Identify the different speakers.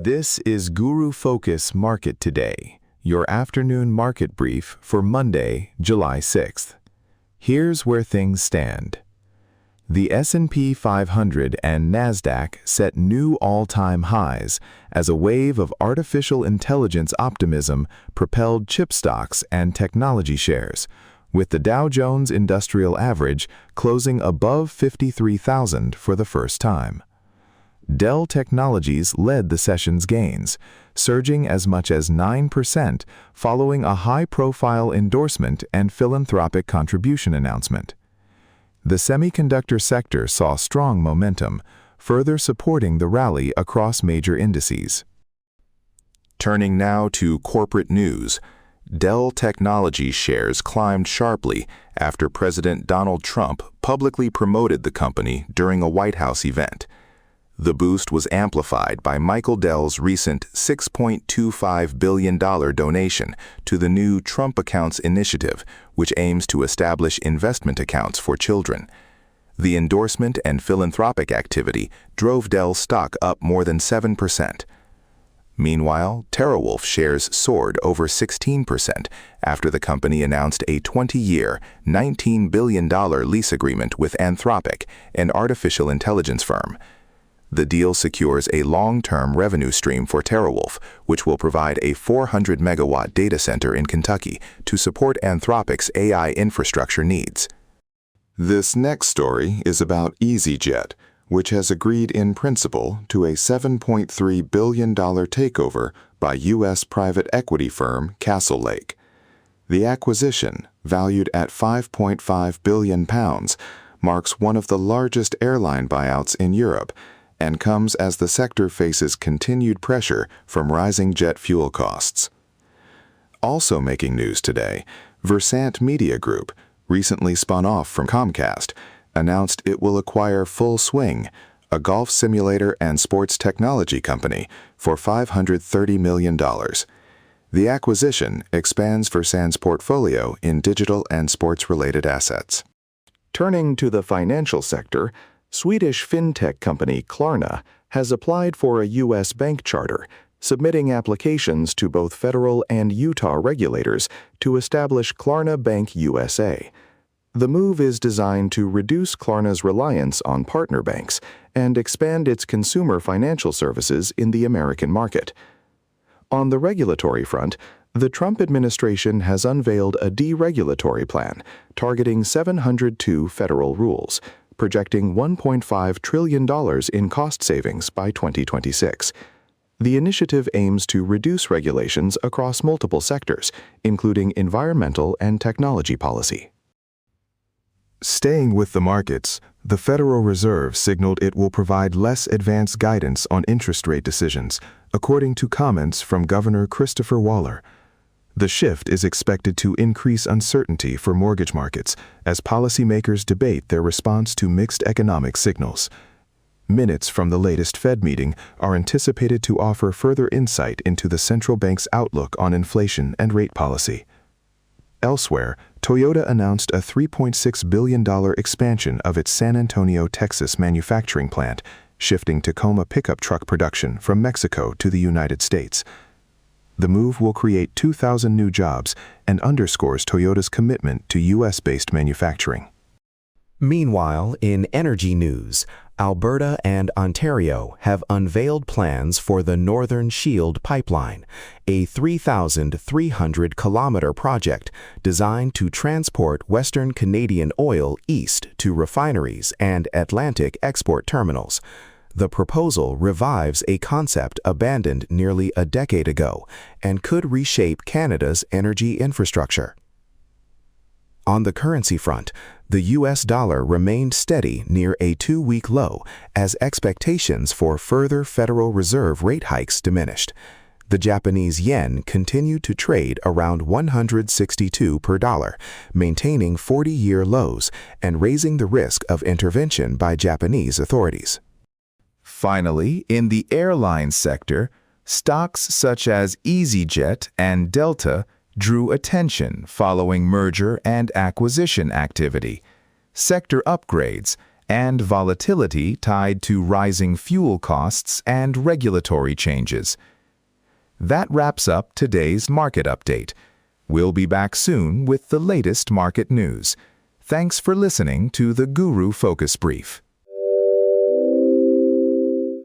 Speaker 1: This is Guru Focus Market Today, your afternoon market brief for Monday, July 6th. Here's where things stand. The S&P 500 and Nasdaq set new all-time highs as a wave of artificial intelligence optimism propelled chip stocks and technology shares, with the Dow Jones Industrial Average closing above 53,000 for the first time. Dell Technologies led the session's gains, surging as much as 9% following a high-profile endorsement and philanthropic contribution announcement. The semiconductor sector saw strong momentum, further supporting the rally across major indices. Turning now to corporate news, Dell Technologies shares climbed sharply after President Donald Trump publicly promoted the company during a White House event. The boost was amplified by Michael Dell's recent $6.25 billion donation to the new Trump Accounts initiative, which aims to establish investment accounts for children. The endorsement and philanthropic activity drove Dell's stock up more than 7%. Meanwhile, TeraWulf shares soared over 16% after the company announced a 20-year, $19 billion lease agreement with Anthropic, an artificial intelligence firm. The deal secures a long-term revenue stream for TeraWulf, which will provide a 400-megawatt data center in Kentucky to support Anthropic's AI infrastructure needs. This next story is about EasyJet, which has agreed in principle to a $7.3 billion takeover by U.S. private equity firm Castle Lake. The acquisition, valued at £5.5 billion, marks one of the largest airline buyouts in Europe, and comes as the sector faces continued pressure from rising jet fuel costs. Also making news today, Versant Media Group, recently spun off from Comcast, announced it will acquire Full Swing, a golf simulator and sports technology company, for $530 million. The acquisition expands Versant's portfolio in digital and sports-related assets. Turning to the financial sector, Swedish fintech company Klarna has applied for a U.S. bank charter, submitting applications to both federal and Utah regulators to establish Klarna Bank USA. The move is designed to reduce Klarna's reliance on partner banks and expand its consumer financial services in the American market. On the regulatory front, the Trump administration has unveiled a deregulatory plan targeting 702 federal rules, projecting $1.5 trillion in cost savings by 2026. The initiative aims to reduce regulations across multiple sectors, including environmental and technology policy. Staying with the markets, the Federal Reserve signaled it will provide less advanced guidance on interest rate decisions, according to comments from Governor Christopher Waller. The shift is expected to increase uncertainty for mortgage markets as policymakers debate their response to mixed economic signals. Minutes from the latest Fed meeting are anticipated to offer further insight into the central bank's outlook on inflation and rate policy. Elsewhere, Toyota announced a $3.6 billion expansion of its San Antonio, Texas manufacturing plant, shifting Tacoma pickup truck production from Mexico to the United States. The move will create 2,000 new jobs and underscores Toyota's commitment to U.S.-based manufacturing.
Speaker 2: Meanwhile, in energy news, Alberta and Ontario have unveiled plans for the Northern Shield Pipeline, a 3,300-kilometer project designed to transport Western Canadian oil east to refineries and Atlantic export terminals. The proposal revives a concept abandoned nearly a decade ago and could reshape Canada's energy infrastructure. On the currency front, the U.S. dollar remained steady near a two-week low as expectations for further Federal Reserve rate hikes diminished. The Japanese yen continued to trade around 162 per dollar, maintaining 40-year lows and raising the risk of intervention by Japanese authorities.
Speaker 1: Finally, in the airline sector, stocks such as EasyJet and Delta drew attention following merger and acquisition activity. Sector upgrades and volatility tied to rising fuel costs and regulatory changes. That wraps up today's market update. We'll be back soon with the latest market news. Thanks for listening to the Guru Focus Brief.